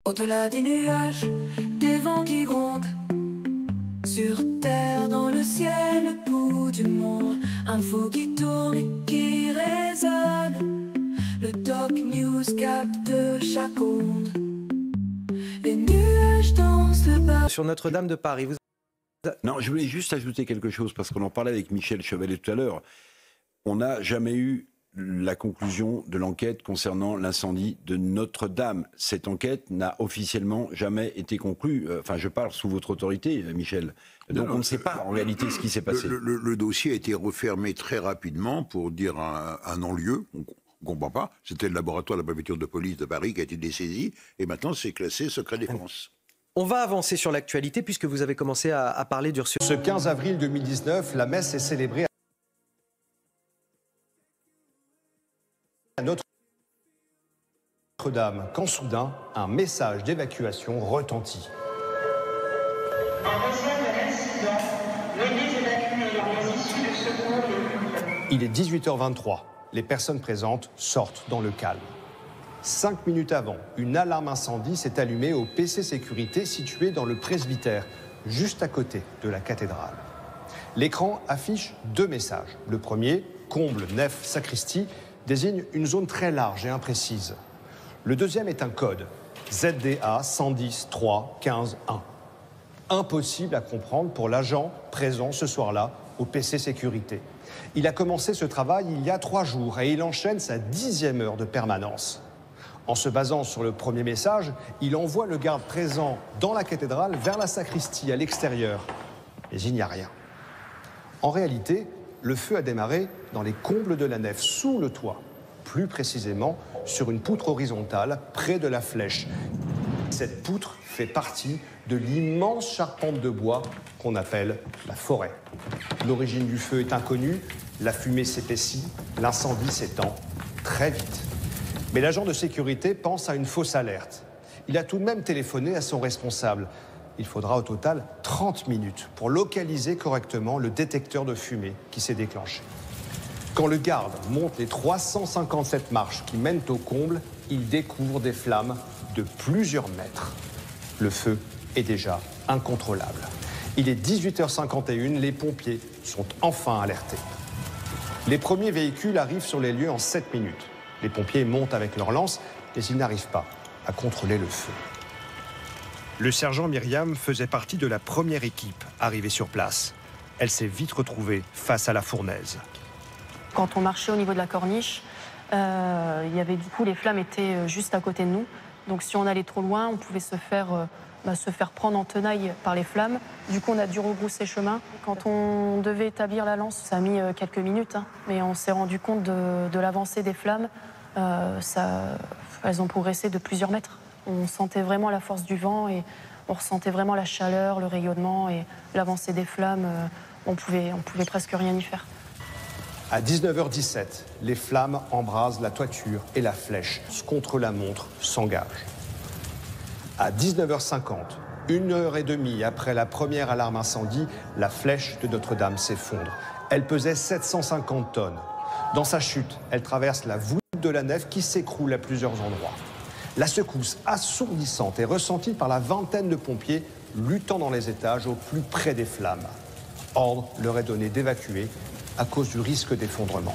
Au-delà des nuages, des vents qui grondent. Sur terre, dans le ciel, le bout du monde. Info qui tourne et qui résonne. Le Doc News capte chaque onde. Les nuages dansent le bas. Sur Notre-Dame de Paris, vous... Non, je voulais juste ajouter quelque chose, parce qu'on en parlait avec Michel Chevalet tout à l'heure. On n'a jamais eu la conclusion de l'enquête concernant l'incendie de Notre-Dame. Cette enquête n'a officiellement jamais été conclue. Enfin, je parle sous votre autorité, Michel. Donc on ne sait pas en réalité ce qui s'est passé. Le dossier a été refermé très rapidement pour dire un non-lieu. On ne comprend pas. C'était le laboratoire de la préfecture de police de Paris qui a été dessaisi. Et maintenant, c'est classé secret défense. On va avancer sur l'actualité puisque vous avez commencé à parler d'Ursula. Ce 15 avril 2019, la messe est célébrée à Notre-Dame, quand soudain, un message d'évacuation retentit. Il est 18h23. Les personnes présentes sortent dans le calme. 5 minutes avant, une alarme incendie s'est allumée au PC Sécurité situé dans le presbytère, juste à côté de la cathédrale. L'écran affiche 2 messages. Le premier, comble, nef, sacristie, désigne une zone très large et imprécise. Le deuxième est un code, ZDA 110 3 15 1. Impossible à comprendre pour l'agent présent ce soir-là au PC Sécurité. Il a commencé ce travail il y a 3 jours et il enchaîne sa 10e heure de permanence. En se basant sur le premier message, il envoie le garde présent dans la cathédrale vers la sacristie à l'extérieur. Mais il n'y a rien. En réalité, le feu a démarré dans les combles de la nef, sous le toit. Plus précisément, sur une poutre horizontale, près de la flèche. Cette poutre fait partie de l'immense charpente de bois qu'on appelle la forêt. L'origine du feu est inconnue, la fumée s'épaissit, l'incendie s'étend très vite. Mais l'agent de sécurité pense à une fausse alerte. Il a tout de même téléphoné à son responsable. Il faudra au total 30 minutes pour localiser correctement le détecteur de fumée qui s'est déclenché. Quand le garde monte les 357 marches qui mènent au comble, il découvre des flammes de plusieurs mètres. Le feu est déjà incontrôlable. Il est 18h51, les pompiers sont enfin alertés. Les premiers véhicules arrivent sur les lieux en 7 minutes. Les pompiers montent avec leurs lances, mais ils n'arrivent pas à contrôler le feu. Le sergent Myriam faisait partie de la première équipe arrivée sur place. Elle s'est vite retrouvée face à la fournaise. Quand on marchait au niveau de la corniche, il y avait du coup les flammes étaient juste à côté de nous. Donc si on allait trop loin, on pouvait se faire prendre en tenaille par les flammes. Du coup, on a dû rebrousser chemin. Quand on devait établir la lance, ça a mis quelques minutes, mais on s'est rendu compte de l'avancée des flammes. Elles ont progressé de plusieurs mètres. On sentait vraiment la force du vent et on ressentait vraiment la chaleur, le rayonnement et l'avancée des flammes. On pouvait presque rien y faire. À 19h17, les flammes embrasent la toiture et la flèche contre la montre s'engage. À 19h50, 1h30 après la première alarme incendie, la flèche de Notre-Dame s'effondre. Elle pesait 750 tonnes. Dans sa chute, elle traverse la voûte de la nef qui s'écroule à plusieurs endroits. La secousse assourdissante est ressentie par la vingtaine de pompiers luttant dans les étages au plus près des flammes. Ordre leur est donné d'évacuer à cause du risque d'effondrement.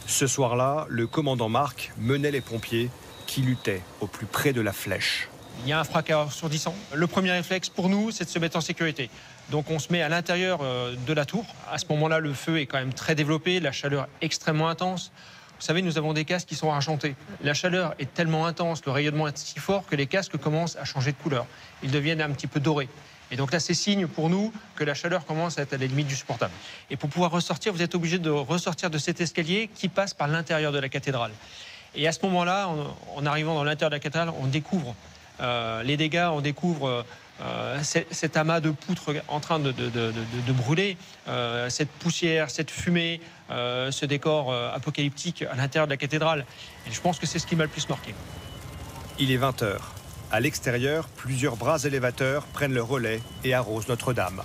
Ce soir-là, le commandant Marc menait les pompiers qui luttaient au plus près de la flèche. Il y a un fracas assourdissant. Le premier réflexe pour nous, c'est de se mettre en sécurité. Donc on se met à l'intérieur de la tour. À ce moment-là, le feu est quand même très développé, la chaleur extrêmement intense. Vous savez, nous avons des casques qui sont argentés. La chaleur est tellement intense, le rayonnement est si fort que les casques commencent à changer de couleur. Ils deviennent un petit peu dorés. Et donc là, c'est signe pour nous que la chaleur commence à être à la limite du supportable. Et pour pouvoir ressortir, vous êtes obligé de ressortir de cet escalier qui passe par l'intérieur de la cathédrale. Et à ce moment-là, en arrivant dans l'intérieur de la cathédrale, on découvre les dégâts, on découvre cet amas de poutres en train de brûler, cette poussière, cette fumée, ce décor apocalyptique à l'intérieur de la cathédrale. Et je pense que c'est ce qui m'a le plus marqué. Il est 20h. À l'extérieur, plusieurs bras élévateurs prennent le relais et arrosent Notre-Dame.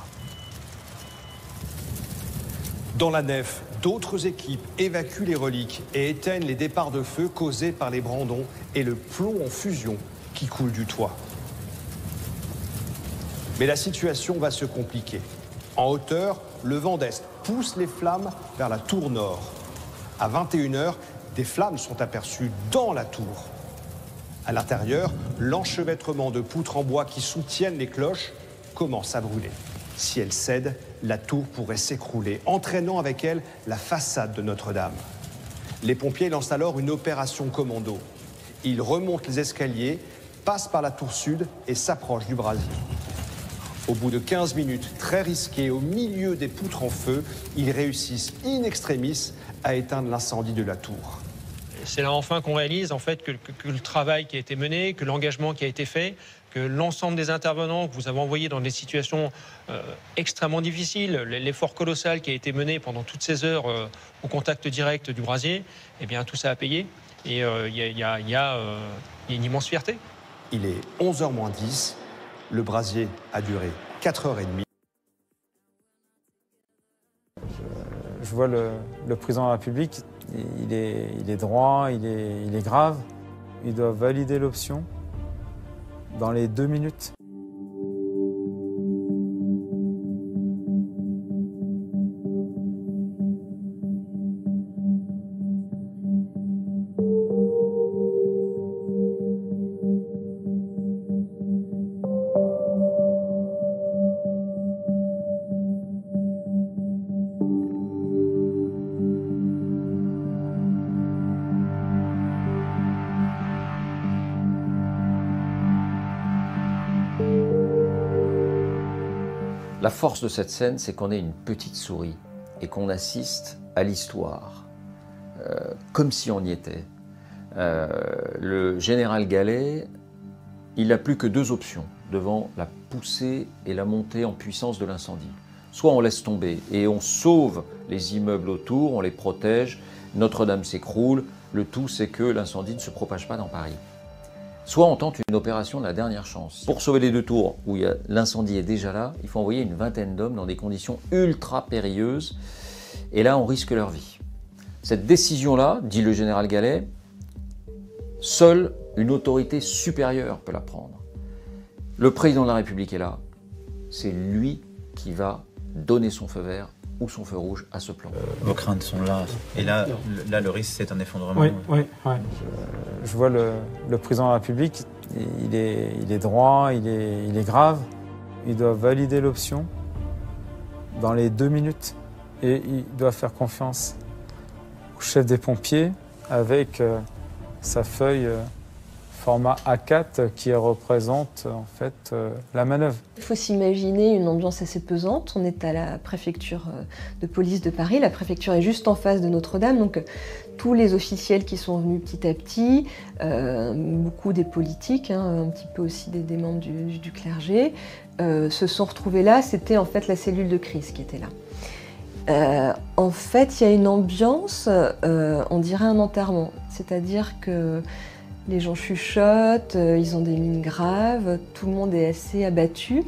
Dans la nef, d'autres équipes évacuent les reliques et éteignent les départs de feu causés par les brandons et le plomb en fusion qui coule du toit. Mais la situation va se compliquer. En hauteur, le vent d'est pousse les flammes vers la tour nord. À 21h, des flammes sont aperçues dans la tour. À l'intérieur, l'enchevêtrement de poutres en bois qui soutiennent les cloches commence à brûler. Si elle cède, la tour pourrait s'écrouler, entraînant avec elle la façade de Notre-Dame. Les pompiers lancent alors une opération commando. Ils remontent les escaliers, passent par la tour sud et s'approchent du brasier. Au bout de 15 minutes, très risqués, au milieu des poutres en feu, ils réussissent in extremis à éteindre l'incendie de la tour. C'est là enfin qu'on réalise en fait que le travail qui a été mené, que l'engagement qui a été fait, que l'ensemble des intervenants que vous avez envoyés dans des situations extrêmement difficiles, l'effort colossal qui a été mené pendant toutes ces heures au contact direct du brasier, eh bien tout ça a payé. Et il y a une immense fierté. Il est 11h moins 10. Le brasier a duré 4h30. Je vois le président de la République, il est droit, il est grave. Il doit valider l'option dans les 2 minutes. La force de cette scène, c'est qu'on est une petite souris et qu'on assiste à l'histoire, comme si on y était. Le général Gallet, il n'a plus que 2 options devant la poussée et la montée en puissance de l'incendie. Soit on laisse tomber et on sauve les immeubles autour, on les protège, Notre-Dame s'écroule, le tout c'est que l'incendie ne se propage pas dans Paris. Soit on tente une opération de la dernière chance. Pour sauver les 2 tours où l'incendie est déjà là, il faut envoyer une vingtaine d'hommes dans des conditions ultra périlleuses. Et là, on risque leur vie. Cette décision-là, dit le général Gallet, seule une autorité supérieure peut la prendre. Le président de la République est là. C'est lui qui va donner son feu vert ou son feu rouge à ce plan. Vos craintes sont là. Et là le risque, c'est un effondrement. Oui. Je vois le président de la République, il est droit, il est grave. Il doit valider l'option dans les 2 minutes. Et il doit faire confiance au chef des pompiers avec sa feuille format A4 qui représente en fait la manœuvre. Il faut s'imaginer une ambiance assez pesante. On est à la préfecture de police de Paris. La préfecture est juste en face de Notre-Dame. Donc tous les officiels qui sont venus petit à petit, beaucoup des politiques, un petit peu aussi des membres du clergé, se sont retrouvés là. C'était en fait la cellule de crise qui était là. En fait, il y a une ambiance, on dirait un enterrement. C'est-à-dire que les gens chuchotent, ils ont des mines graves, tout le monde est assez abattu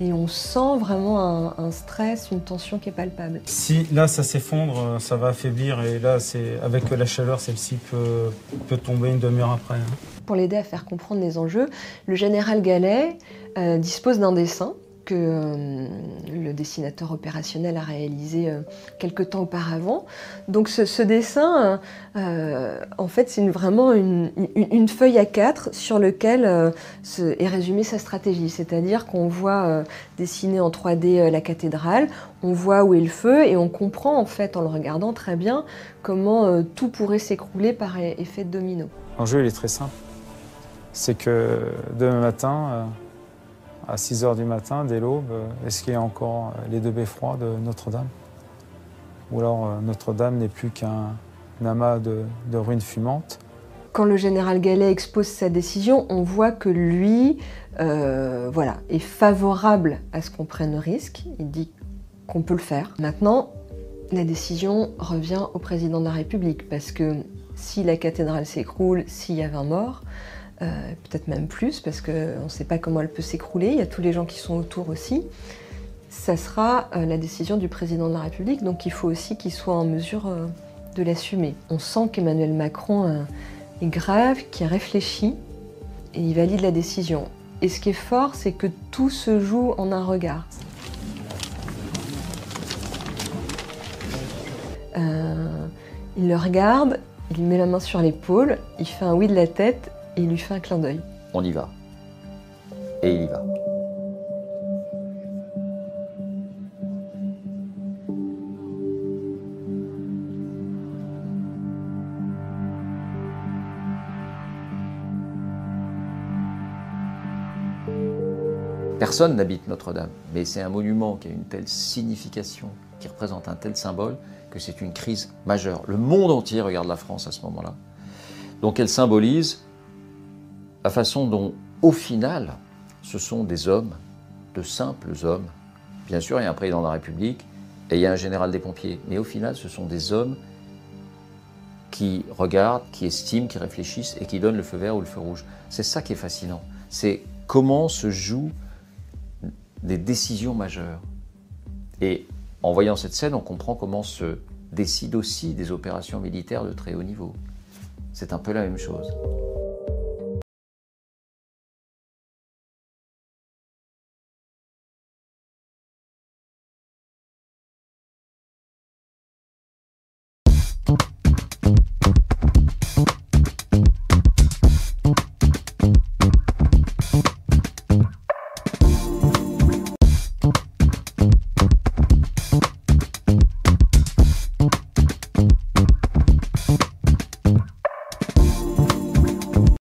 et on sent vraiment un stress, une tension qui est palpable. Si là ça s'effondre, ça va affaiblir et là avec la chaleur, celle-ci peut tomber une demi-heure après. Pour l'aider à faire comprendre les enjeux, le général Gallet dispose d'un dessin que le dessinateur opérationnel a réalisé quelque temps auparavant. Donc ce dessin, en fait, c'est vraiment une feuille A4 sur laquelle est résumée sa stratégie. C'est-à-dire qu'on voit dessiner en 3D la cathédrale, on voit où est le feu et on comprend en fait en le regardant très bien comment tout pourrait s'écrouler par effet de domino. L'enjeu il est très simple. C'est que demain matin, à 6h du matin, dès l'aube, est-ce qu'il y a encore les 2 beffrois de Notre-Dame? Ou alors Notre-Dame n'est plus qu'un amas de ruines fumantes? Quand le général Gallet expose sa décision, on voit que lui est favorable à ce qu'on prenne le risque. Il dit qu'on peut le faire. Maintenant, la décision revient au président de la République parce que si la cathédrale s'écroule, s'il y a 20 morts, peut-être même plus, parce qu'on ne sait pas comment elle peut s'écrouler, il y a tous les gens qui sont autour aussi. Ça sera la décision du président de la République, donc il faut aussi qu'il soit en mesure de l'assumer. On sent qu'Emmanuel Macron est grave, qu'il réfléchit, et il valide la décision. Et ce qui est fort, c'est que tout se joue en un regard. Il le regarde, il lui met la main sur l'épaule, il fait un oui de la tête et il lui fait un clin d'œil. On y va. Et il y va. Personne n'habite Notre-Dame, mais c'est un monument qui a une telle signification, qui représente un tel symbole, que c'est une crise majeure. Le monde entier regarde la France à ce moment-là. Donc elle symbolise la façon dont, au final, ce sont des hommes, de simples hommes. Bien sûr, il y a un président de la République et il y a un général des pompiers, mais au final, ce sont des hommes qui regardent, qui estiment, qui réfléchissent et qui donnent le feu vert ou le feu rouge. C'est ça qui est fascinant. C'est comment se jouent des décisions majeures. Et en voyant cette scène, on comprend comment se décident aussi des opérations militaires de très haut niveau. C'est un peu la même chose.